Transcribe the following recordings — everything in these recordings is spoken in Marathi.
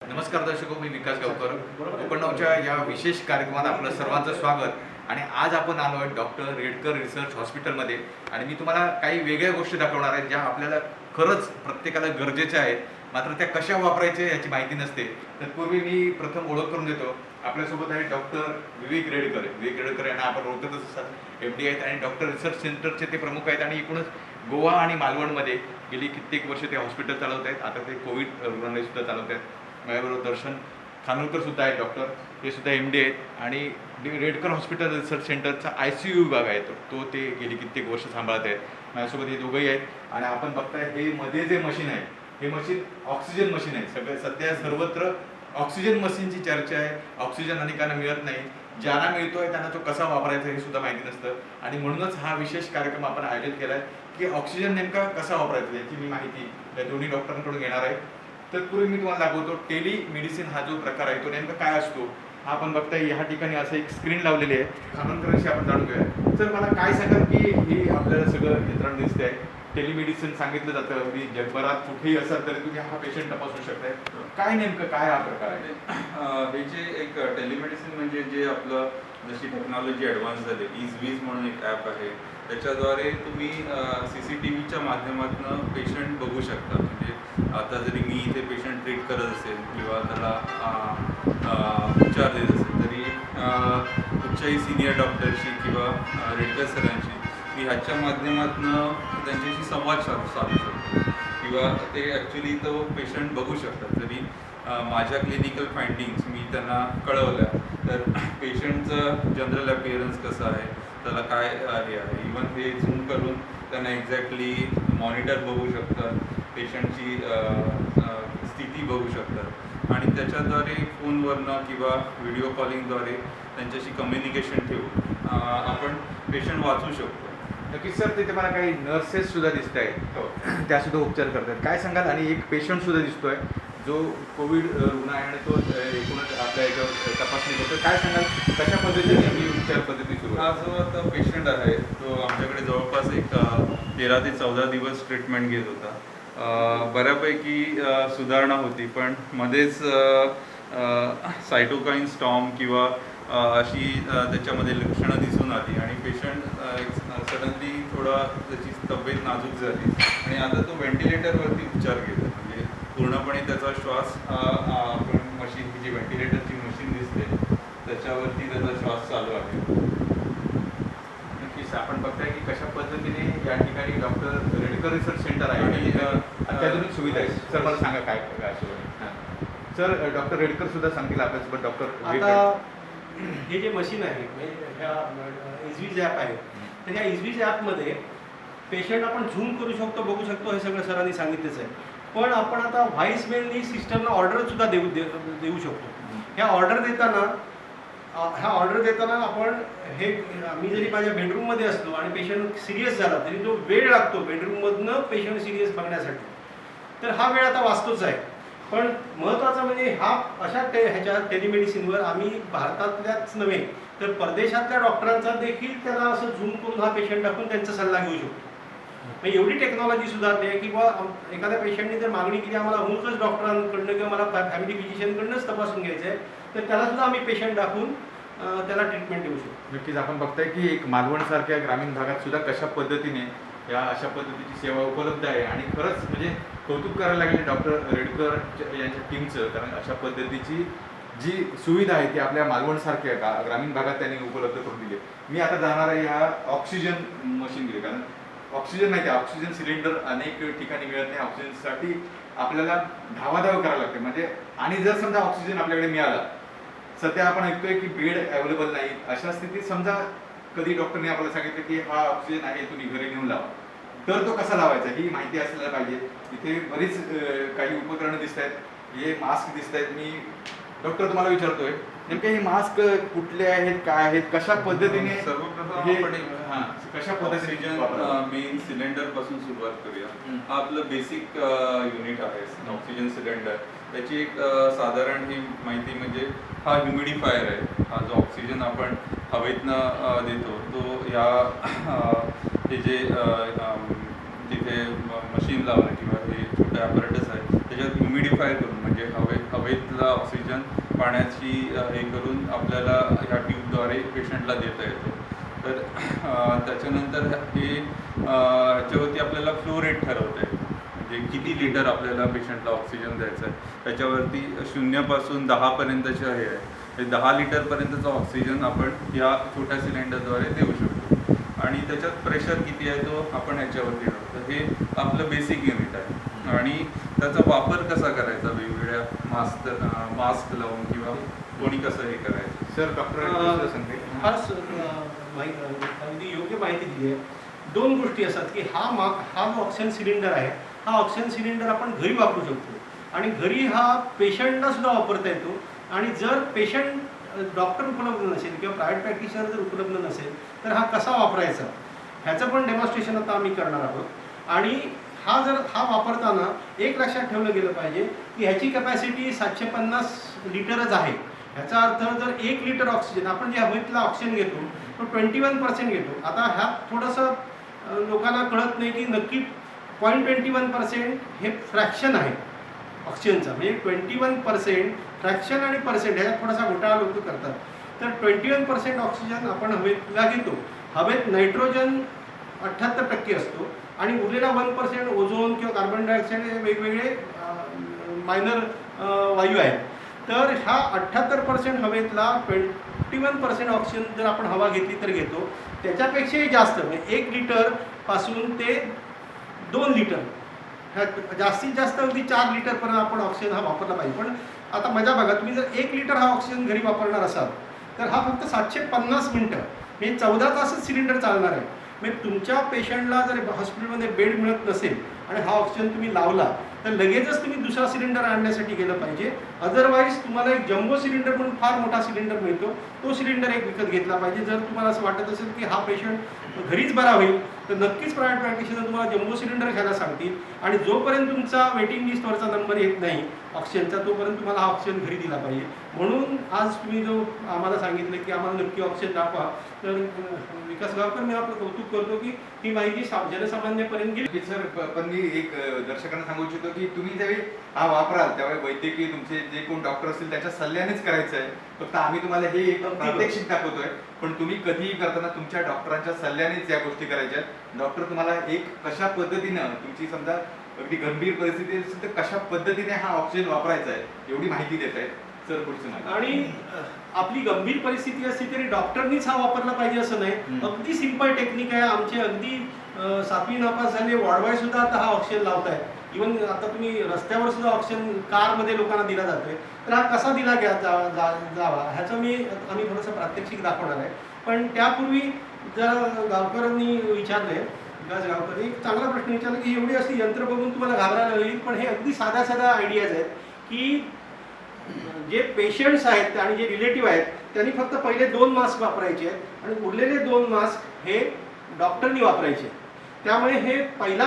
नमस्कार दर्शको, मी विकास गावकर. कोकणगावच्या या विशेष कार्यक्रमात आपलं सर्वांचं स्वागत. आणि आज आपण आलो आहे डॉक्टर रेडकर रिसर्च हॉस्पिटलमध्ये आणि मी तुम्हाला काही वेगळ्या गोष्टी दाखवणार आहेत ज्या आपल्याला खरंच प्रत्येकाला गरजेच्या आहेत, मात्र त्या कशा वापरायच्या याची माहिती नसते. तत्पूर्वी मी प्रथम ओळख करून देतो. आपल्यासोबत आहे डॉक्टर विवेक रेडकर. विवेक रेडकर यांना आपण ओळखतच असतात, MD आहेत आणि डॉक्टर रिसर्च सेंटरचे ते प्रमुख आहेत आणि एकूणच गोवा आणि मालवणमध्ये गेली कित्येक वर्ष ते हॉस्पिटल चालवत आहेत. आता ते कोविड रुग्णालयसुद्धा चालवत आहेत. माझ्याबरोबर दर्शन खानोलकर सुद्धा आहेत, डॉक्टर. ते सुद्धा MD आहेत आणि रेडकर हॉस्पिटल रिसर्च सेंटरचा ICU विभाग आहे तो ते गेली कित्येक वर्ष सांभाळत आहेत. माझ्यासोबत हे दोघंही आहेत आणि आपण बघताय हे मध्ये जे मशीन आहे, हे मशीन ऑक्सिजन मशीन आहे. सध्या सर्वत्र ऑक्सिजन मशीनची चर्चा आहे. ऑक्सिजन अनेकांना मिळत नाही, ज्यांना मिळतोय त्यांना तो कसा वापरायचा हे सुद्धा माहिती नसतं आणि म्हणूनच हा विशेष कार्यक्रम आपण आयोजित केला आहे की ऑक्सिजन नेमका कसा वापरायचा याची मी माहिती या दोन्ही डॉक्टरांकडून घेणार आहे. तत्पूर्वी मी तुम्हाला दाखवतो टेलिमेडिसिन हा जो प्रकार आहे तो नेमका काय असतो. हा आपण बघताय ह्या ठिकाणी असं एक स्क्रीन लावलेली आहे. खानोलकरांशी आपण जाणून घेऊया. सर, मला काय सांगाल की हे आपल्याला सगळं यंत्रणा दिसते आहे. टेलिमेडिसिन सांगितलं जातं की जगभरात कुठेही असाल तरी तुम्ही हा पेशंट तपासू शकताय. काय नेमकं काय हा प्रकार आहे? हे जे एक टेलिमेडिसिन म्हणजे जे आपलं जशी टेक्नॉलॉजी ॲडव्हान्स झाली, इजवीज म्हणून एक ॲप आहे, त्याच्याद्वारे तुम्ही CCTVच्या माध्यमातून पेशंट बघू शकता. म्हणजे आता जरी मी इथे पेशंट ट्रीट करत असेल किंवा त्याला उपचार देत असेल तरी कुठच्याही सिनियर डॉक्टरशी किंवा रेडकर सरांशी मी ह्याच्या माध्यमातून त्यांच्याशी संवाद साधू शकतो किंवा ते ॲक्च्युली तो पेशंट बघू शकतात. जरी माझ्या क्लिनिकल फाइंडिंग्स मी त्यांना कळवल्या तर पेशंटचं जनरल अपिअरन्स कसं आहे, त्याला काय हे आहे, इवन ते झूम करून त्यांना एक्झॅक्टली मॉनिटर बघू शकतात, पेशंटची स्थिती बघू शकतात आणि त्याच्याद्वारे फोनवरनं किंवा व्हिडिओ कॉलिंगद्वारे त्यांच्याशी कम्युनिकेशन ठेवून आपण पेशंट वाचू शकतो. नक्कीच सर, तिथे मला काही नर्सेस सुद्धा दिसत आहेत, त्या सुद्धा उपचार करतात. काय सांगाल? आणि एक पेशंट सुद्धा दिसतोय जो कोविड रुग्ण आहे आणि तो एकूणच आपल्या याच्यावर तपासणी करतो. काय सांगाल, कशा पद्धतीने ही उपचार पद्धती सुरू हा जो आता पेशंट आहे तो आमच्याकडे जवळपास एक 13 ते 14 दिवस ट्रीटमेंट घेत होता. बऱ्यापैकी सुधारणा होती, पण मध्येच सायटोकाईन स्टॉर्म किंवा अशी त्याच्यामध्ये लक्षणं दिसून आली आणि पेशंट सडनली थोडा त्याची तब्येत नाजूक झाली आणि आता तो व्हेंटिलेटरवरती उपचार घेतो. म्हणजे पूर्णपणे त्याचा श्वास आपण मशीन जी व्हेंटिलेटरची मशीन दिसते त्याच्यावरती त्याचा श्वास चालू आहे. नक्कीच आपण बघताय की कशा पद्धतीने या ठिकाणी डॉक्टर रेडकर रिसर्च सेंटर आहे आणि अत्याधुनिक सुविधा आहे. सर, मला सांगा काय काय सुरू आहे. सर, डॉक्टर रेडकर सुद्धा सांगतील आपल्यासोबत. डॉक्टर आता हे जे मशीन आहे ह्या इजवीज ॲप आहे, तर ह्या इजवीज ॲपमध्ये पेशंट आपण झूम करू शकतो, बघू शकतो, हे सगळं सरांनी सांगितलंच आहे. पण आपण आता व्हॉइस मेलनी सिस्टमला ऑर्डरसुद्धा देऊ शकतो. ह्या ऑर्डर देताना आपण हे मी जरी माझ्या बेडरूममध्ये असलो आणि पेशंट सिरियस झाला तरी जो वेळ लागतो बेडरूममधनं पेशंट सिरियस बघण्यासाठी, तर हा वेळ आता वाचतोच आहे. पण महत्त्वाचं म्हणजे अशा ह्याच्या टेलिमेडिसिनवर आम्ही भारतातल्याच नव्हे तर परदेशातल्या डॉक्टरांचा देखील त्याला असं झूम करून हा पेशंट टाकून त्यांचा सल्ला घेऊ शकतो. म्हणजे एवढी टेक्नॉलॉजी सुधारते आहे की बा एखाद्या पेशंटने जर मागणी केली आम्हाला अमुकच डॉक्टरांकडनं किंवा मला फॅमिली फिजिशियनकडनंच तपासून घ्यायचं आहे, तर त्याला सुद्धा आम्ही पेशंट दाखवून त्याला ट्रीटमेंट देऊ शकतो. नक्कीच आपण बघताय की एक मालवणसारख्या ग्रामीण भागात सुद्धा कशा पद्धतीने या अशा पद्धतीची सेवा उपलब्ध आहे आणि खरंच म्हणजे कौतुक करायला लागले डॉक्टर रेडकर यांच्या टीमचं. कारण अशा पद्धतीची जी सुविधा आहे ती आपल्या मालवणसारख्या ग्रामीण भागात त्यांनी उपलब्ध करून दिली. मी आता जाणार आहे ह्या ऑक्सिजन मशीन दिली, कारण ऑक्सिजन नाही, ऑक्सिजन सिलेंडर अनेक ठिकाणी मिळत नाही. ऑक्सिजनसाठी आपल्याला धावाधाव करावं लागते. म्हणजे आणि जर समजा ऑक्सिजन आपल्याकडे मिळाला, सध्या आपण ऐकतोय की बेड अवेलेबल नाही, अशा स्थितीत समजा कधी डॉक्टरने आपल्याला सांगितलं की हा ऑक्सिजन आहे, तुम्ही घरी नेऊन लावा, तर तो कसा लावायचा ही माहिती असायला पाहिजे. इथे बरीच काही उपकरणं दिसत आहेत, हे मास्क दिसत आहेत. मी डॉक्टर तुम्हाला विचारतोय नेमके हे मास्क कुठले आहेत, काय आहेत, कशा पद्धतीने सर्वप्रथम आपण कशा पद्धतीने मेन सिलेंडर पासून सुरुवात करूया. हा आपलं बेसिक युनिट आहे ऑक्सिजन सिलेंडर. त्याची एक साधारण ही माहिती म्हणजे हा ह्युमिडिफायर आहे. हा जो ऑक्सिजन आपण हवेतनं देतो तो ह्या हे जे तिथे मशीन लावलं किंवा हे छोटे ॲपरेटस आहे त्याच्यात ह्युमिडिफायर करून म्हणजे म्हणजे हवेतला ऑक्सिजन पाण्याची हे करून आपल्याला ह्या ट्यूबद्वारे पेशंटला देता येतो. तर त्याच्यानंतर हे ह्याच्यावरती आपल्याला फ्लो रेट ठरवता येतो, म्हणजे किती लिटर आपल्याला पेशंटला ऑक्सिजन द्यायचं आहे. त्याच्यावरती 0 पासून 10 पर्यंतचे हे आहे, हे 10 लिटरपर्यंतचा ऑक्सिजन आपण या छोट्या सिलेंडरद्वारे देऊ शकतो. आणि त्याच्यात प्रेशर किती आहे तो आपण ह्याच्यावरती ठरवतो. हे आपलं बेसिक युनिट आहे. आणि त्याचा वापर कसा करायचा वेगवेगळ्या मास्क लावून किंवा कोणी कसं हे करायचं. सर डॉक्टर सांगते. फारच अगदी योग्य माहिती दिली आहे. 2 गोष्टी असतात की हा जो ऑक्सिजन सिलेंडर आहे, हा ऑक्सिजन सिलेंडर आपण घरी वापरू शकतो आणि घरी हा पेशंटला सुद्धा वापरता येतो. आणि जर पेशंट डॉक्टर उपलब्ध नसेल किंवा प्रायव्हेट प्रॅक्टिशनर जर उपलब्ध नसेल तर हा कसा वापरायचा ह्याचं पण डेमॉन्स्ट्रेशन आता आम्ही करणार आहोत. आणि हा वापरताना एक लक्षात ठेवलं गेलं पाहिजे की ह्याची कॅपॅसिटी 750 लिटरच आहे. ह्याचा अर्थ जर 1 लिटर ऑक्सिजन आपण जे हवेतला ऑक्सिजन घेतो तो 21% घेतो. आता ह्यात थोडंसं लोकांना कळत नाही की नक्की 0.21% हे फ्रॅक्शन आहे ऑक्सिजनचा. म्हणजे 21% फ्रॅक्शन आणि पर्सेंट ह्याच्यात थोडासा घोटाळा लोक करतात. तर 21% ऑक्सिजन आपण हवेतला घेतो. हवेत नायट्रोजन 78% असतो आणि उरलेला 1% ओझोन किंवा कार्बन डायऑक्साईड हे वेगवेगळे मायनर वायू आहेत. तर हा 78% हवेतला 21% ऑक्सिजन जर आपण हवा घेतली तर घेतो. त्याच्यापेक्षाही जास्त म्हणजे 1 लिटरपासून ते 2 लिटर ह्या जास्तीत जास्त अगदी 4 लिटरपर्यंत आपण ऑक्सिजन हा वापरला पाहिजे. पण आता माझ्या भागात तुम्ही जर 1 लिटर हा ऑक्सिजन घरी वापरणार असाल तर हा फक्त 750 मिनटं म्हणजे 14 तासच सिलेंडर चालणार आहे. म्हणजे तुमच्या पेशंटला जर हॉस्पिटलमध्ये बेड मिळत नसेल आणि हा ऑक्सिजन तुम्ही लावला तर लगेचच तुम्ही दुसरा सिलेंडर आणण्यासाठी गेलं पाहिजे. अदरवाईज तुम्हाला एक जम्बो सिलेंडर म्हणून फार मोठा सिलेंडर मिळतो, तो सिलेंडर एक विकत घेतला पाहिजे. जर तुम्हाला असं वाटत असेल की हा पेशंट घरीच बरा होईल तर नक्कीच प्रायव्हेट प्रॅक्टिशनर तुम्हाला जम्बो सिलेंडर घ्यायला सांगतील. आणि जोपर्यंत तुमचा वेटिंग लिस्टवरचा नंबर येत नाही ऑक्सिजनचा तोपर्यंत तुम्हाला हा ऑक्सिजन घरी दिला पाहिजे. म्हणून आज तुम्ही जो आम्हाला सांगितलं की आम्हाला नक्की ऑक्सिजन दाखवा, तर विकास गावकर मी आपलं कौतुक करतो की ही माहिती जनसामान्यपर्यंत गेली. सर पण मी एक दर्शकांना सांगू इच्छितो की तुम्ही ज्यावेळी हा वापराल त्यावेळी वैद्यकीय तुमचे जे कोण डॉक्टर असतील त्याच्या सल्ल्यानेच करायचं आहे. फक्त आम्ही तुम्हाला हे एक प्रात्यक्षिक दाखवतोय, पण तुम्ही कधीही करताना तुमच्या डॉक्टरांच्या सल्ल्यानेच या गोष्टी करायच्या. डॉक्टर तुम्हाला एक कशा पद्धतीनं तुमची समजा अगदी गंभीर परिस्थिती असेल तर कशा पद्धतीने हा ऑक्सिजन वापरायचा आहे एवढी माहिती देत आहेत. सर पुढचं माहिती. आणि आपली गंभीर परिस्थिती असली तरी डॉक्टरनीच हा वापरला पाहिजे असं नाही. अगदी सिंपल टेक्निक आहे. आमचे अगदी 7वी नापास झाले वाढवाय सुद्धा आता हा ऑक्सिजन लावताय. इव्हन आता तुम्ही रस्त्यावर सुद्धा ऑक्सिजन कारमध्ये लोकांना दिला जातोय. तर हा कसा दिला जावा ह्याचं आम्ही थोडंसं प्रात्यक्षिक दाखवणार आहे. पण त्यापूर्वी जर गावकरांनी विचारलंय, विकास गावकर एक चांगला प्रश्न विचारला की एवढी अशी यंत्र बघून तुम्हाला घाबरायला होईल, पण हे अगदी साध्या साध्या आयडियाज आहेत की जे पेशंट्स आहेत आणि जे रिलेटिव्ह आहेत त्यांनी फक्त पहिले 2 मास्क वापरायचे आहेत आणि उरलेले 2 मास्क हे डॉक्टरनी वापरायचे. त्यामुळे हे पहिला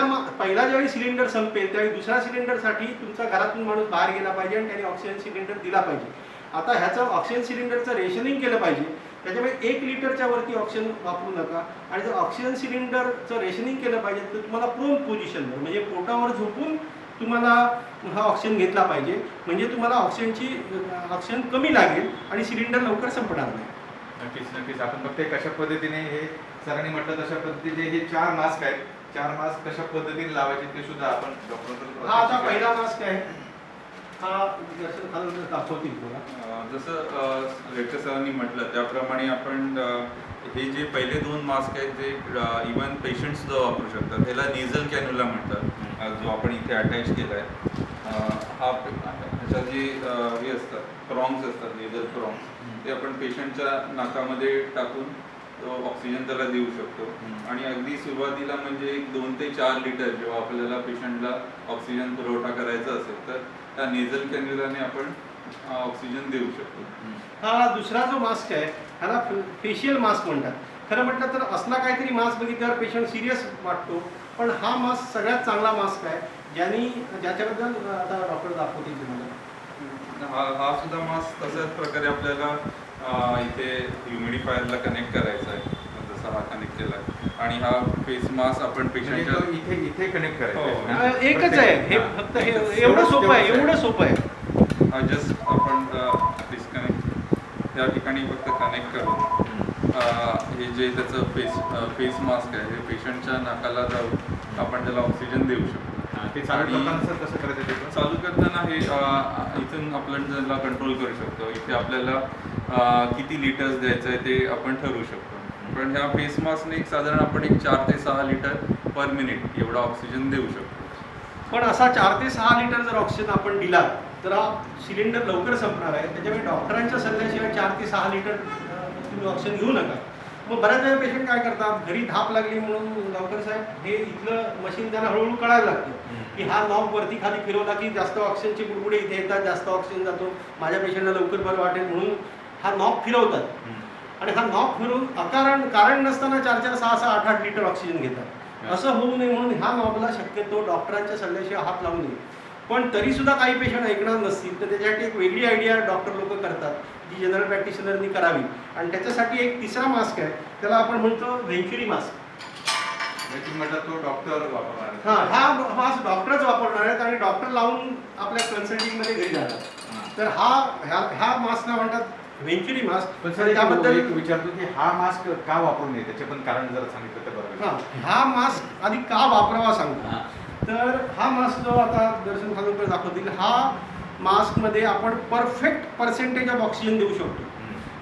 ज्यावेळी सिलेंडर संपेल त्यावेळी दुसऱ्या सिलेंडरसाठी तुमचा घरातून माणूस बाहेर गेला पाहिजे आणि त्याने ऑक्सिजन सिलेंडर दिला पाहिजे. आता ह्याचं ऑक्सिजन सिलेंडरचं रेशनिंग केलं पाहिजे. त्याच्यामुळे 1 लिटरच्या वरती ऑक्सिजन वापरू नका. आणि जर ऑक्सिजन सिलेंडरचं रेशनिंग केलं पाहिजे तर तुम्हाला प्रोन पोझिशनवर म्हणजे पोटावर झोपून तुम्हाला हा ऑक्सिजन घेतला पाहिजे. म्हणजे तुम्हाला ऑक्सिजन कमी लागेल आणि सिलेंडर लवकर संपणार नाही. नक्कीच आपण बघतोय कशा पद्धतीने हे सरांनी म्हटलं तशा पद्धतीने हे 4 मास्क आहेत. 4 मास्क कशा पद्धतीने लावायचे ते सुद्धा आपण डॉक्टरांकडून हा आता पहिला मास्क आहे. हा दाखवतील तुला. जसं लेक्चर सरांनी म्हटलं त्याप्रमाणे आपण हे जे पहिले 2 मास्क आहेत ते इवन पेशंट सुद्धा वापरू शकतात. त्याला नेझल कॅन्युला म्हणतात, जो आपण इथे अटॅच केला आहे. हा ह्याच्या जे हे असतात प्रॉन्ग्स असतात, नेझल प्रॉन्ग्स, ते आपण पेशंटच्या नाकामध्ये टाकून ऑक्सिजन त्याला देऊ शकतो. आणि अगदी सुरुवातीला म्हणजे 2 ते 4 लिटर जेव्हा आपल्याला पेशंटला ऑक्सिजन पुरवठा करायचा असेल तर त्या नेझल कॅन्युलाने आपण ऑक्सिजन देऊ शकतो. हा दुसरा जो मास्क आहे ह्याला फेशियल मास्क म्हणतात. खरं म्हटलं तर असला काहीतरी मास्क बघितल्यावर पेशंट सिरियस वाटतो, पण हा मास्क सगळ्यात चांगला मास्क आहे ज्याच्याबद्दल आता डॉक्टर दाखवतील तुम्हाला. हा सुद्धा मास्क तशाच प्रकारे आपल्याला इथे ह्युमिडिफायरला कनेक्ट करायचा आहे, जसा हा कनेक्ट केला आहे. आणि हा फेस मास्क आपण पेशंटच्या इथे कनेक्ट करायचं. एकच आहे हे, फक्त हे एवढं सोपं आहे. हा जस्ट आपण डिस्कनेक्ट या ठिकाणी फक्त कनेक्ट करू. हे जे त्याचं फेस मास्क आहे हे पेशंटच्या नाकाला जाऊन आपण त्याला ऑक्सिजन देऊ शकतो. ते चालू करताना सर कसं करायचं ते पण? चालू करताना हे इथून आपण त्याला कंट्रोल करू शकतो. इथे आपल्याला किती लिटर्स द्यायचं आहे ते आपण ठरवू शकतो. पण ह्या फेस मास्कने साधारण आपण 4 ते 6 लिटर पर मिनिट एवढा ऑक्सिजन देऊ शकतो. पण असा 4 ते 6 लिटर जर ऑक्सिजन आपण दिला तर हा सिलेंडर लवकर संपणार आहे. त्याच्यामुळे डॉक्टरांच्या सल्ल्याशिवाय 4 ते 6 लिटर तुम्ही ऑक्सिजन घेऊ नका. मग बऱ्याच वेळा पेशंट काय करतात, घरी धाप लागली म्हणून डॉक्टर साहेब हे इथलं मशीन त्यांना हळूहळू कळायला लागतं की हा नॉब वरती खाली फिरवला की जास्त ऑक्सिजनचे बुडबुडे इथे येतात, जास्त ऑक्सिजन जातो, माझ्या पेशंटला लवकर बरं वाटेल म्हणून हा नॉब फिरवतात. आणि हा नॉब फिरून कारण नसताना 4-4, 6-6, 8-8 लिटर ऑक्सिजन घेतात. असं होऊ नये म्हणून ह्या नॉबला शक्यतो डॉक्टरांच्या सल्ल्याशिवाय हात लावू नये. पण तरीसुद्धा काही पेशंट ऐकणार नसतील तर त्याच्यासाठी एक वेगळी आयडिया डॉक्टर लोक करतात जी जनरल प्रॅक्टिशनरनी करावी. आणि त्याच्यासाठी एक तिसरा मास्क आहे, त्याला आपण म्हणतो व्हेंच्युरी मास्क. म्हटलं तो डॉक्टर वापरणार. हां, हा मास्क डॉक्टरच वापरणार आहेत आणि डॉक्टर लावून आपल्या कन्सल्टिंगमध्ये घरी जाणार. तर ह्या मास्कला म्हणतात व्हेंच्युरी मास्क. पण सर त्याबद्दल एक विचारतो की हा मास्क का वापरू नये, त्याचे पण कारण जर सांगितलं तर बरं. हां, हा मास्क आधी का वापरावा सांगतो. तर हा मास्क जो आता दर्शन खानोलकर दाखवतील, हा मास्कमध्ये आपण परफेक्ट पर्सेंटेज ऑफ ऑक्सिजन देऊ शकतो.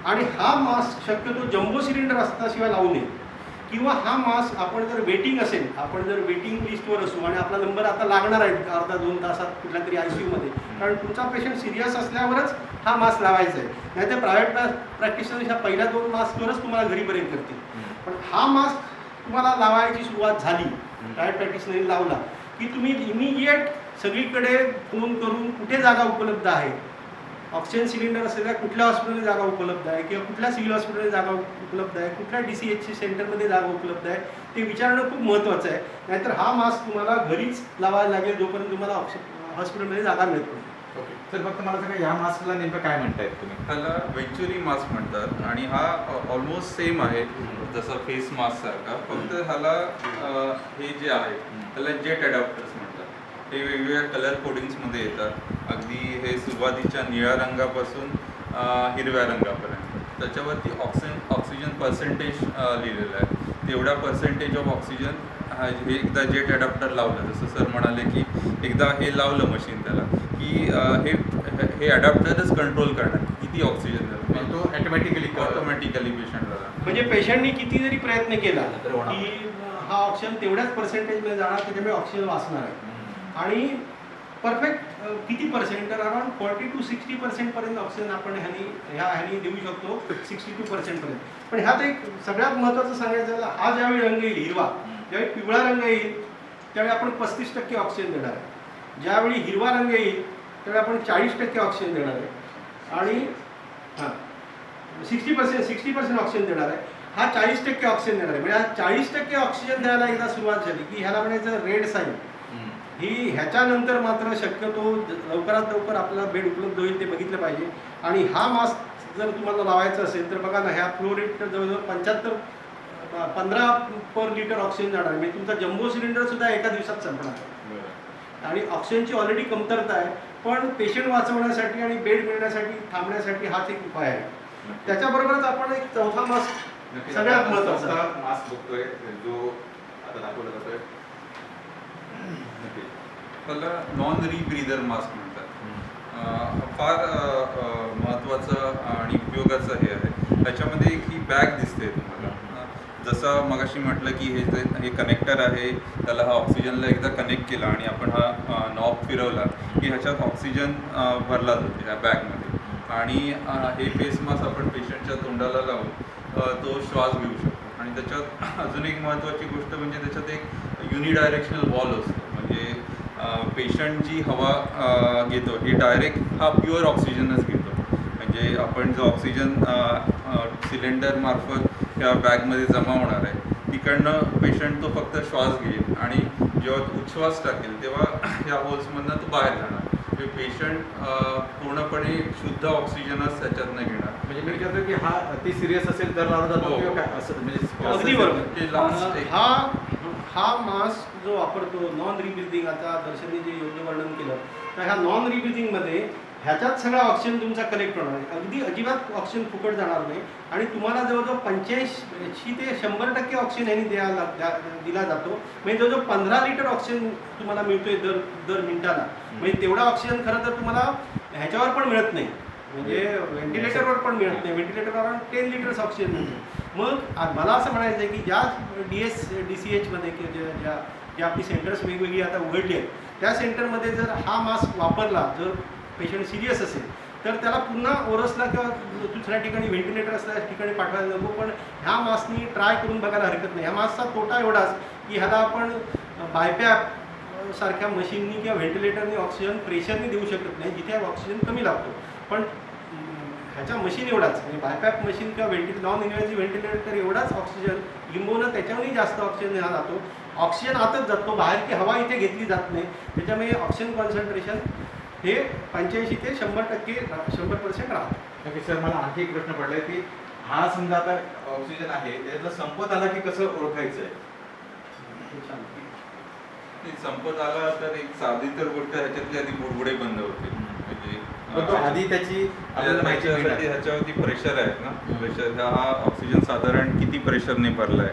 आणि हा मास्क शक्यतो जम्बो सिलेंडर असल्याशिवाय लावू नये. किंवा हा मास्क आपण जर वेटिंग असेल, आपण जर वेटिंग लिस्टवर असू आणि आपला नंबर आता लागणार आहे अर्धा-2 तासात कुठल्या तरी ICUमध्ये, कारण तुमचा पेशंट सिरियस असल्यावरच हा मास्क लावायचा आहे. नाही तर प्रायव्हेट प्रॅक्टिशनरच्या पहिल्या 2 मास्कवरच तुम्हाला घरीपर्यंत करतील. पण हा मास्क तुम्हाला लावायची सुरुवात झाली, प्रायव्हेट प्रॅक्टिशनरने लावला की तुम्ही इमिजिएट सगळीकडे फोन करून कुठे जागा उपलब्ध आहे, ऑक्सिजन सिलेंडर असलेल्या कुठल्या हॉस्पिटलमध्ये जागा उपलब्ध आहे किंवा कुठल्या सिव्हिल हॉस्पिटलमध्ये जागा उपलब्ध आहे, कुठल्या DCHC सेंटरमध्ये जागा उपलब्ध आहे ते विचारणं खूप महत्त्वाचं आहे. नाहीतर हा मास्क तुम्हाला घरीच लावायला लागेल जोपर्यंत तुम्हाला हॉस्पिटलमध्ये जागा मिळत नाही. ओके सर, फक्त मला सांगा या मास्कला नेमकं काय म्हणतायत तुम्ही? ह्याला व्हेंच्युरी मास्क म्हणतात आणि हा ऑलमोस्ट सेम आहे जसं फेस मास्क सारखा. फक्त ह्याला हे जे आहे त्याला जेट अडॅप्टर्स म्हणतात. हे वेगवेगळ्या कलर कोडिंग्समध्ये येतात. अगदी हे सुरुवातीच्या निळ्या रंगापासून हिरव्या रंगापर्यंत. त्याच्यावरती ऑक्सिजन पर्सेंटेज लिहिलेलं आहे. तेवढा पर्सेंटेज ऑफ ऑक्सिजन हे एकदा जेट अडॅप्टर लावलं, जसं सर म्हणाले की एकदा हे लावलं मशीन त्याला की हे अडॅप्टरच कंट्रोल करणार किती ऑक्सिजन तो ऑटोमॅटिकली पेशंटला. म्हणजे पेशंटनी किती जरी प्रयत्न केला तर होणार. की हा ऑक्सिजन तेवढ्याच पर्सेंटेजमध्ये जाणार, त्याच्यामुळे ऑक्सिजन वाचणार आहे. आणि परफेक्ट किती पर्सेंट, तर अराउंड 40 to 60% पर्यंत ऑक्सिजन आपण ह्यानी देऊ शकतो, 62% पर्यंत. पण ह्यात एक सगळ्यात महत्त्वाचं सांगायचं झालं, हा ज्यावेळी रंग येईल हिरवा, ज्यावेळी पिवळा रंग येईल त्यावेळी आपण 35% ऑक्सिजन देणार आहे. ज्यावेळी हिरवा रंग येईल त्यावेळी आपण 40% ऑक्सिजन देणार आहे. आणि 60% ऑक्सिजन देणार आहे. हा 40% ऑक्सिजन देणार आहे. म्हणजे हा 40% ऑक्सिजन द्यायला एकदा सुरुवात झाली की ह्याला म्हणायचं रेड साईन. ही ह्याच्यानंतर मात्र शक्यतो लवकरात लवकर आपल्याला बेड उपलब्ध होईल ते बघितलं पाहिजे. आणि हा मास्क जर तुम्हाला लावायचा असेल तर बघा ना, ह्या फ्लो रेट जवळजवळ 15 पर लिटर ऑक्सिजन जाणार. म्हणजे तुमचा जम्बो सिलेंडरसुद्धा एका दिवसात संपणार. आणि ऑक्सिजनची ऑलरेडी कमतरता आहे, पण पेशंट वाचवण्यासाठी आणि बेड मिळण्यासाठी थांबण्यासाठी हाच एक उपाय आहे. त्याच्याबरोबरच आपण एक चौथा मास्क सगळ्यात महत्त्वाचा मास्क बघतोय जो आता दाखवला जातोय, त्याला नॉन रीब्रीदर मास्क म्हणतात. फार महत्त्वाचं आणि उपयोगाचं हे आहे. त्याच्यामध्ये एक ही बॅग दिसते तुम्हाला, जसं मगाशी म्हटलं की हे कनेक्टर आहे, त्याला हा ऑक्सिजनला एकदा कनेक्ट केला आणि आपण हा नॉब फिरवला की ह्याच्यात ऑक्सिजन भरला जातो ह्या बॅगमध्ये. आणि हे फेस मास्क आपण पेशंटच्या तोंडाला लावून तो श्वास घेऊ शकतो. आणि त्याच्यात अजून एक महत्त्वाची गोष्ट म्हणजे त्याच्यात एक युनिडायरेक्शनल वॉल असतो. म्हणजे पेशंट जी हवा घेतो ही डायरेक्ट हा प्युअर ऑक्सिजनच घेतो. म्हणजे आपण जो ऑक्सिजन सिलेंडर मार्फत या बॅगमध्ये जमा होणार आहे तिकडनं पेशंट तो फक्त श्वास घेईल आणि जेव्हा उच्छ्वास टाकेल तेव्हा या होल्समधनं तो बाहेर जाणार. म्हणजे पेशंट पूर्णपणे शुद्ध ऑक्सिजनच त्याच्यातनं घेणार. म्हणजे मी विचारतो की हा अति सिरियस असेल तर लावला जातो किंवा काय असं म्हणजे अगदी बरोबर. ते लास्ट एक हा मास्क जो वापरतो नॉन रिब्रिदिंग, आता दर्शनने जे योग्य वर्णन केलं, तर ह्या नॉन रिब्रिदिंगमध्ये ह्याच्यात सगळा ऑक्सिजन तुमचा कलेक्ट होणार आहे. अगदी अजिबात ऑक्सिजन फुकट जाणार नाही आणि तुम्हाला जवळजवळ 85 ते 100% ऑक्सिजन यांनी दिला जातो. म्हणजे जवळजवळ 15 लिटर ऑक्सिजन तुम्हाला मिळतोय दर मिनिटाला. म्हणजे तेवढा ऑक्सिजन खरं तर तुम्हाला ह्याच्यावर पण मिळत नाही, म्हणजे व्हेंटिलेटरवर पण मिळत नाही. व्हेंटिलेटरवर 10 लिटर्स ऑक्सिजन मिळतो. मग मला असं म्हणायचं आहे की ज्या DCHमध्ये किंवा ज्या आपली सेंटर्स वेगवेगळी आता उघडली आहेत त्या सेंटरमध्ये जर हा मास्क वापरला, जर पेशंट सिरियस असेल तर त्याला पुन्हा ओरसला किंवा दुसऱ्या ठिकाणी व्हेंटिलेटर असल्या ठिकाणी पाठवायला नको. पण ह्या मास्कनी ट्राय करून बघायला हरकत नाही. ह्या मास्कचा तोटा एवढाच की ह्याला आपण बायपॅप सारख्या मशीननी किंवा व्हेंटिलेटरनी ऑक्सिजन प्रेशरनी देऊ शकत नाही जिथे ऑक्सिजन कमी लागतो. पण ह्याच्या मशीन एवढाच, म्हणजे बायपॅप मशीन किंवा नॉन इन्व्हेसिव्ह व्हेंटिलेटर एवढाच ऑक्सिजन लिंबवणं त्याच्यावरही जास्त ऑक्सिजन देण्यात जातो. ऑक्सिजन आतच जातो, बाहेरची हवा इथे घेतली जात नाही. त्याच्यामुळे ऑक्सिजन कॉन्सन्ट्रेशन हे 85 ते 100% राहतं. नक्की सर, मला आणखी एक प्रश्न पडलाय की हा समजा आता ऑक्सिजन आहे त्यातला संपत आला की कसं ओळखायचं आहे? संपत आला तर एक साधी तर गोष्ट ह्याच्यातली आधी बुडबुडे बंद होते. पण तो आधी त्याची आपल्याला माहिती मिळणार. ह्याच्यावरती प्रेशर आहेत ना, प्रेशर हा ऑक्सिजन साधारण किती प्रेशरने भरलाय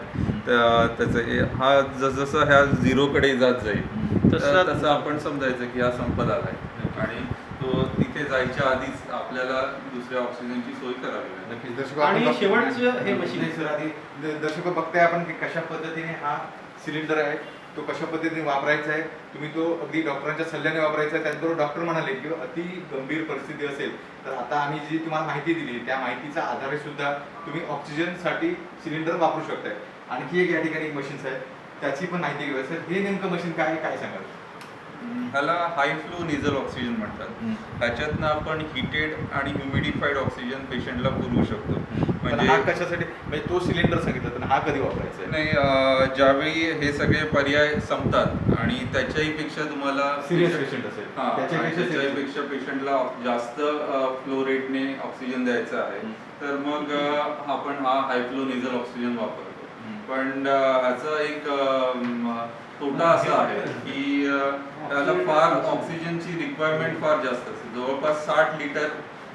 त्याचं हा जसं ह्या झिरोकडे जात जाईल तसं आपण समजायचं की हा संपत आलाय आणि तो तिथे जायच्या आधीच आपल्याला दुसऱ्या ऑक्सिजनची सोय करावी लागेल. नक्कीच दर्शक आणि शेवटचं हे मशीन सर, आधी दर्शक बघताय आपण की कशा पद्धतीने हा सिलेंडर आहे तो कशा पद्धतीने वापरायचा आहे. तुम्ही तो अगदी डॉक्टरांच्या सल्ल्याने वापरायचा आहे. त्याचबरोबर डॉक्टर म्हणाले की अति गंभीर परिस्थिती असेल तर आता आम्ही जी तुम्हाला माहिती दिली त्या माहितीच्या आधारे सुद्धा तुम्ही ऑक्सिजनसाठी सिलेंडर वापरू शकताय. आणखी एक या ठिकाणी मशीन्स आहेत त्याची पण माहिती घेऊया सर. हे नेमकं मशीन काय आहे, काय सांगाल? ह्याला हाय फ्लो निझल ऑक्सिजन म्हणतात. ह्याच्यातनं आपण हिटेड आणि ह्युमिडिफाईड ऑक्सिजन पेशंटला पुरवू शकतो. म्हणजे हा कशासाठी, म्हणजे तो सिलेंडर सांगितलं तर हा कधी वापरायचा आहे? नाही, ज्यावेळी हे सगळे पर्याय संपतात आणि त्याच्याही पेक्षा तुम्हाला सिरियस पेशंट असेल त्याच्यापेक्षा पेशंटला जास्त फ्लो रेटने ऑक्सिजन द्यायचा आहे तर मग आपण हा हाय फ्लो निझल ऑक्सिजन वापरतो. पण ह्याचा एक तोटा असा आहे की त्याला फार ऑक्सिजनची रिक्वायरमेंट फार जास्त असते. जवळपास 60 लिटर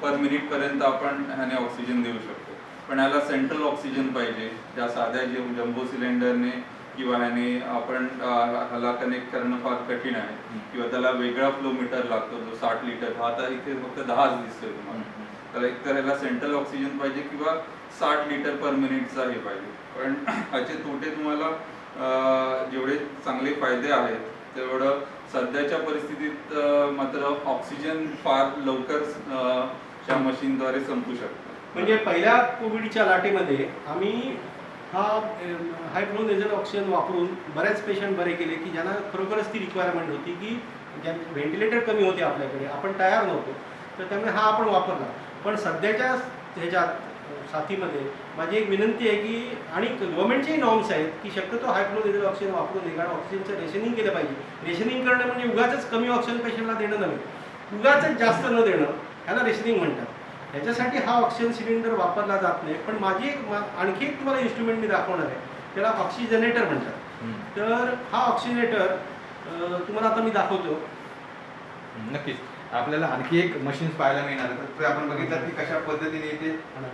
पर मिनिट पर्यंत आपण ह्याने ऑक्सिजन देऊ शकतो. पण ह्याला सेंट्रल ऑक्सिजन पाहिजे, ज्या साध्या जम्बो सिलेंडरने किंवा ह्याने आपण ह्याला कनेक्ट करणं फार कठीण आहे किंवा त्याला वेगळा फ्लो मीटर लागतो जो 60 लिटर. हा आता इथे फक्त 10च दिसतोय तुम्हाला. तर एक तर ह्याला सेंट्रल ऑक्सिजन पाहिजे किंवा 60 लिटर पर मिनिटचा हे पाहिजे. पण ह्याचे तोटे तुम्हाला जेवढे चांगले फायदे आहेत तेवढं सध्याच्या परिस्थितीत मात्र ऑक्सिजन फार लवकर त्या मशीनद्वारे संपू शकतं. म्हणजे पहिल्या कोविडच्या लाटेमध्ये आम्ही हा हाय फ्लो नेझल ऑक्सिजन वापरून बऱ्याच पेशंट बरे केले की ज्यांना खरोखरच ती रिक्वायरमेंट होती की ज्या व्हेंटिलेटर कमी होते आपल्याकडे, आपण तयार नव्हतो, तर त्यामुळे हा आपण वापरला. पण सध्याच्या ह्याच्यात साथीमध्ये माझी एक विनंती आहे की, आणि गव्हर्नमेंटचे नॉर्म्स आहेत की शक्यतो हाय फ्लो नेझल ऑक्सिजन वापरू नये, कारण ऑक्सिजनचं रेशनिंग केलं पाहिजे. रेशनिंग करणं म्हणजे उगाचच कमी ऑक्सिजन पेशंटला देणं नव्हे, उगाचच जास्त न देणं, ह्याला रेशनिंग म्हणतात. ह्याच्यासाठी हा ऑक्सिजन सिलेंडर वापरला जात नाही. पण माझी आणखी एक तुम्हाला इन्स्ट्रुमेंट मी दाखवणार आहे, त्याला ऑक्सिजनेटर म्हणतात. तर हा ऑक्सिजनेटर तुम्हाला आता मी दाखवतो. नक्कीच आपल्याला आणखी एक मशीन पाहायला मिळणार आहे. तर आपण बघितलं की कशा पद्धतीने इथे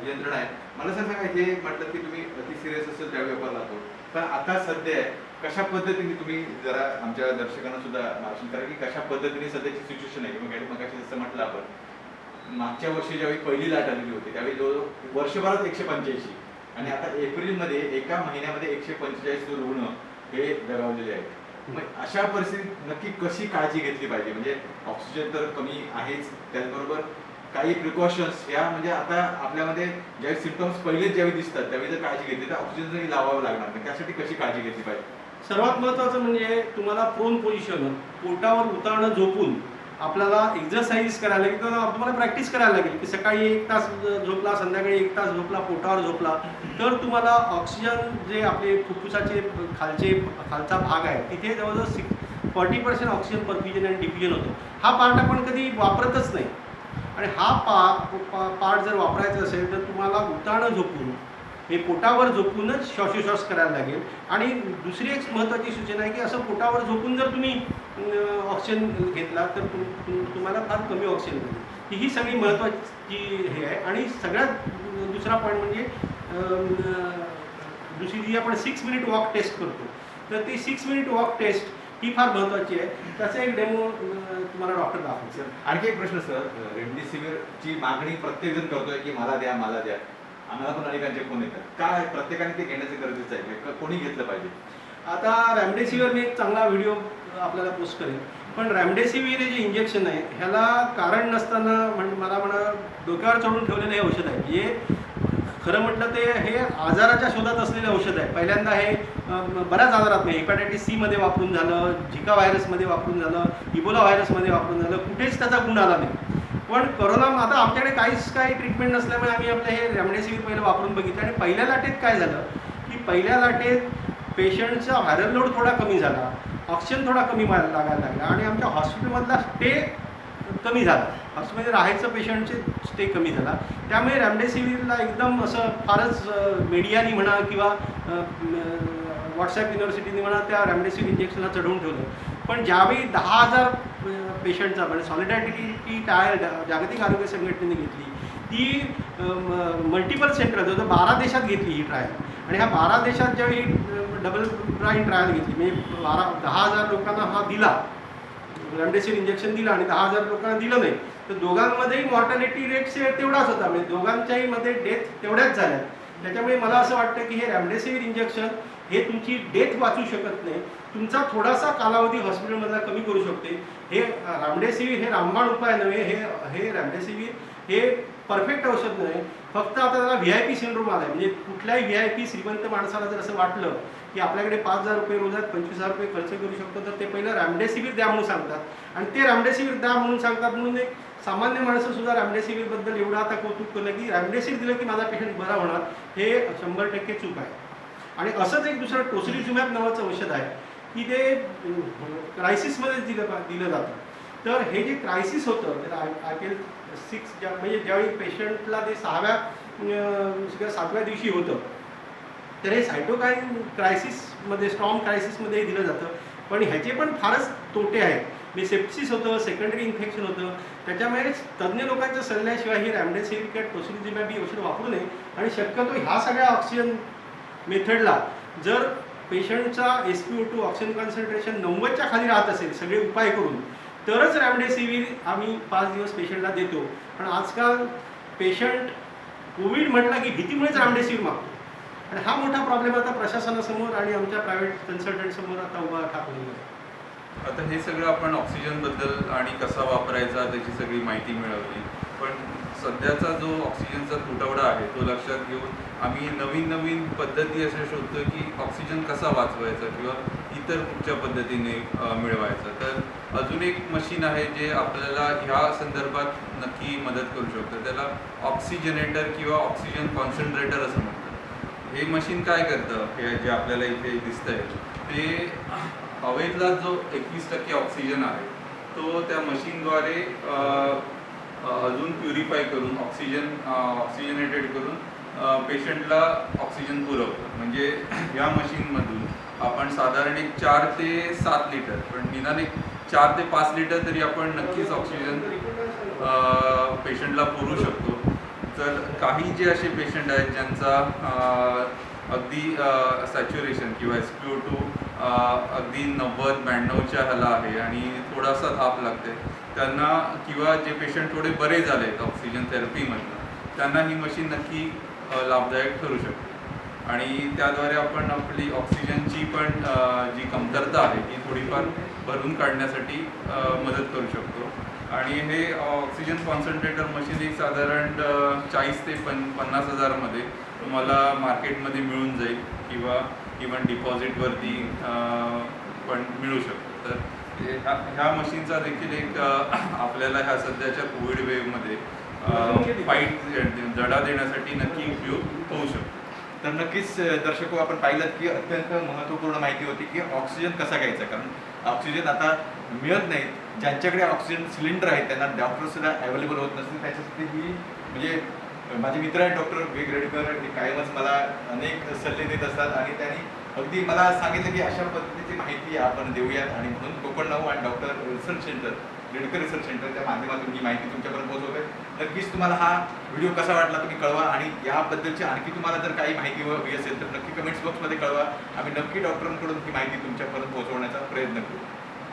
यंत्रणा आहे. मला सर सांगा, हे म्हटलं की तुम्ही अति सिरियस असेल त्यावेळी वापरला तो, पण आता सध्या कशा पद्धतीने तुम्ही जरा आमच्या दर्शकांना सुद्धा भाषण करा की कशा पद्धतीने सध्याची सिच्युएशन आहे. किंवा मगाशी जसं म्हटलं आपण मागच्या वर्षी ज्यावेळी पहिली लाट आलेली होती त्यावेळी जो वर्षभरात 185 आणि आता एप्रिलमध्ये एका महिन्यामध्ये 145 रुग्ण हे दगावलेले आहेत. मग अशा परिस्थितीत नक्की कशी काळजी घेतली पाहिजे? म्हणजे ऑक्सिजन तर कमी आहेच, त्याचबरोबर काही प्रिकॉशन्स ह्या, म्हणजे आता आपल्यामध्ये ज्यावेळी सिम्पटम्स पहिलेच ज्यावेळी दिसतात त्यावेळी जर काळजी घेतली तर ऑक्सिजन जरी लावावं लागणार नाही. त्यासाठी कशी काळजी घेतली पाहिजे? सर्वात महत्त्वाचं म्हणजे तुम्हाला प्रोन पोझिशन, पोटावर उतारणं झोपून आपल्याला एक्झरसाइज करायला लागेल किंवा तुम्हाला प्रॅक्टिस करायला लागेल की सकाळी 1 तास झोपला, संध्याकाळी 1 तास झोपला, पोटावर झोपला, तर तुम्हाला ऑक्सिजन जे आपले फुफ्फुसाचे खालचा भाग आहे तिथे जवळजवळ 40% ऑक्सिजन परफ्युजन आणि डिफ्युजन होतो. हा पार्ट आपण कधी वापरतच नाही. आणि हा पार्ट जर वापरायचा असेल तर तुम्हाला उतारणं झोपून, हे पोटावर झोपूनच श्वासोश्वास करायला लागेल. आणि दुसरी एक महत्त्वाची सूचना आहे की असं पोटावर झोपून जर तुम्ही ऑक्सिजन घेतला तर तुम्हाला फार कमी ऑक्सिजन मिळेल. की ही सगळी महत्त्वाची हे आहे. आणि सगळ्यात दुसरा पॉईंट म्हणजे दुसरी जी आपण 6 मिनिट वॉक टेस्ट करतो, तर ती 6 मिनिट वॉक टेस्ट ही फार महत्त्वाची आहे. त्याचा एक डेमो तुम्हाला डॉक्टर दाखवतो. सर आणखी एक प्रश्न सर, रेमडेसिवीरची मागणी प्रत्येक जण करतोय की मला द्या मला द्या, आम्हाला पण अनेकांचे फोन येतात. काय प्रत्येकाने ते घेण्याचं गरजेचं आहे का? कोणी घेतलं पाहिजे? आता रॅमडेसिवीर मी एक चांगला व्हिडिओ आपल्याला पोस्ट करेन. पण रॅमडेसिवीर हे जे इंजेक्शन आहे ह्याला कारण नसताना मला डोक्यावर चढून ठेवलेलं हे औषध आहे. म्हणजे खरं म्हटलं ते हे आजाराच्या शोधात असलेले औषध आहे. पहिल्यांदा हे बऱ्याच आजारात नाही, हेपॅटायटिस सी मध्ये वापरून झालं, झिका व्हायरसमध्ये वापरून झालं, इबोला व्हायरसमध्ये वापरून झालं, कुठेच त्याचा गुण आला नाही. पण कोरोना आता आमच्याकडे काही ट्रीटमेंट नसल्यामुळे आम्ही आपलं हे रॅमडेसिवीर पहिलं वापरून बघितलं. आणि पहिल्या लाटेत काय झालं की पहिल्या लाटेत पेशंटचा व्हायरल लोड थोडा कमी झाला, ऑक्सिजन थोडा कमी लागायला लागला आणि आमच्या हॉस्पिटलमधला स्टे कमी झाला. हॉस्पिटलमध्ये राहायचं पेशंटचे स्टे कमी झाला. त्यामुळे रॅमडेसिवीरला एकदम असं फारच मीडियानी म्हणा किंवा व्हॉट्सॲप युनिव्हर्सिटीने म्हणा त्या रॅमडेसिवीर इंजेक्शनला चढवून ठेवलं. पण ज्यावेळी 10,000 पेशंटचा म्हणजे सॉलिडॅरिटी ट्रायल जागतिक आरोग्य संघटनेने घेतली, ती मल्टिपल सेंटर जवळ 12 देशात घेतली ही ट्रायल. आणि ह्या 12 देशात ज्यावेळी डबल ब्लाइंड ट्रायल घेतली म्हणजे 10,000 लोकांना हा दिला रेमडेसिवीर इंजेक्शन दिलं आणि 10,000 लोकांना दिलं नाही, तर दोघांमध्येही मॉर्टॅलिटी रेट तेवढाच होता. म्हणजे दोघांच्याही मध्ये डेथ तेवढ्याच झाल्या. त्याच्यामुळे मला असं वाटतं की हे रॅमडेसिवीर इंजेक्शन हे तुमची डेथ वाचू शकत नाही, तुमचा थोडासा कालावधी हॉस्पिटलमधला कमी करू शकते. हे रॅमडेसिवीर हे रामबाण उपाय नव्हे. हे रॅमडेसिवीर हे परफेक्ट औषध नाही. फक्त आता त्याला VIP सिंड्रोम आला आहे. म्हणजे कुठल्याही VIP श्रीमंत माणसाला जर असं वाटलं की आपल्याकडे 5,000 रुपये रोजात 25,000 रुपये खर्च करू शकतो, तर ते पहिलं रॅमडेसिवीर द्या म्हणून सांगतात. आणि ते रॅमडेसिवीर द्या म्हणून सांगतात म्हणून एक सामान्य माणसं सुद्धा रॅमडेसिवीरबद्दल एवढं आता कौतुक केलं की रॅमडेसिवीर दिलं की माझा पेशंट बरा होणार, हे 100% चूक आहे. आणि असंच एक दुसरं टोसिलिझुमॅब नावाचं औषध आहे की ते क्रायसिसमध्ये दिलं जातं. तर हे जे क्रायसिस होतं त्याला IPL 6 म्हणजे ज्यावेळी पेशंटला ते 7व्या दिवशी होतं, तर हे सायटोकाईन क्रायसिसमध्ये स्ट्रॉंग क्रायसिसमध्ये दिलं जातं. पण ह्याचे पण फारच तोटे आहेत. म्हणजे सेप्सिस होतं, सेकंडरी इन्फेक्शन होतं. त्याच्यामुळे तज्ज्ञ लोकांच्या सल्ल्याशिवाय ही रॅमडेसिवीर किंवा टोसिलिझुमॅब ही औषध वापरू नये. आणि शक्यतो ह्या सगळ्या ऑक्सिजन मेथडला जर पेशंटचा SpO2 ऑक्सिजन कॉन्सन्ट्रेशन 90च्या खाली राहत असेल सगळे उपाय करून, तरच रॅमडेसिवीर आम्ही 5 दिवस पेशंटला देतो. पण आजकाल पेशंट कोविड म्हटला की भीतीमुळेच रॅमडेसिवीर मागतो. आणि हा मोठा प्रॉब्लेम आता प्रशासनासमोर आणि आमच्या प्रायव्हेट कन्सल्टंटसमोर आता उभा ठाकलेला आहे. आता हे सगळं आपण ऑक्सिजनबद्दल आणि कसा वापरायचा त्याची सगळी माहिती मिळवली. पण सध्याचा जो ऑक्सिजनचा तुटवडा आहे तो लक्षात घेऊन आम्ही नवीन पद्धती अशा शोधतो की ऑक्सिजन कसा वाचवायचा किंवा इतर कुठच्या पद्धतीने मिळवायचा. तर अजून एक मशीन आहे जे आपल्याला ह्या संदर्भात नक्की मदत करू शकतं. त्याला ऑक्सिजनेटर किंवा ऑक्सिजन कॉन्सन्ट्रेटर असं म्हणतात. हे मशीन काय करतं, हे जे आपल्याला इथे दिसतंय ते हवेतला जो 21% ऑक्सिजन आहे तो त्या मशीनद्वारे अजून प्युरिफाय करून ऑक्सिजनेटेड करून पेशंटला ऑक्सिजन पुरवतं. म्हणजे या मशीनमधून आपण साधारण एक 4 ते 7 लिटर, पण निदान एक 4 ते 5 लिटर तरी आपण नक्कीच ऑक्सिजन पेशंटला पुरवू शकतो. तर काही जे असे पेशंट आहेत ज्यांचा अगदी सॅच्युरेशन किंवा SpO2 अगदी 90-92च्या ह्याला आहे आणि थोडासा धाप लागते, त्यांना किंवा जे पेशंट थोडे बरे झाले आहेत ऑक्सिजन थेरपीमधनं, त्यांना ही मशीन नक्की लाभदायक ठरू शकते. आणि त्याद्वारे आपण आपली ऑक्सिजनची पण जी कमतरता आहे ती थोडीफार भरून काढण्यासाठी मदत करू शकतो. आणि हे ऑक्सिजन कॉन्सन्ट्रेटर मशीन एक साधारण 40 ते 50,000मध्ये तुम्हाला मार्केटमध्ये मिळून जाईल किंवा इव्हन डिपॉझिटवरती पण मिळू शकतो. तर ह्या मशीनचा देखील एक आपल्याला ह्या सध्याच्या कोविड वेव्हमध्ये फाईट जडा देण्यासाठी नक्की उपयोग होऊ शकतो. तर नक्कीच दर्शको आपण पाहिलं की अत्यंत महत्त्वपूर्ण माहिती होती की ऑक्सिजन कसा घ्यायचा. कारण ऑक्सिजन आता मिळत नाहीत. ज्यांच्याकडे ऑक्सिजन सिलेंडर आहेत त्यांना डॉक्टरसुद्धा अवेलेबल होत नसतील. त्याच्यासाठी ही म्हणजे माझे मित्र आहेत डॉक्टर वेग रेडकर, हे कायमच मला अनेक सल्ले देत असतात आणि त्यांनी अगदी मला सांगितलं की अशा पद्धतीची माहिती आपण देऊयात आणि म्हणून कोकण नाऊ आणि doctor research centre, Redkar research सेंटरच्या माध्यमातून ही माहिती तुमच्यापर्यंत पोहोचवतोय. नक्कीच तुम्हाला हा व्हिडिओ कसा वाटला तुम्ही कळवा आणि याबद्दलची आणखी तुम्हाला जर काही माहिती हवी असेल तर नक्की कमेंट्स बॉक्समध्ये कळवा. आम्ही नक्की डॉक्टरांकडून ही माहिती तुमच्यापर्यंत पोहोचवण्याचा प्रयत्न करू.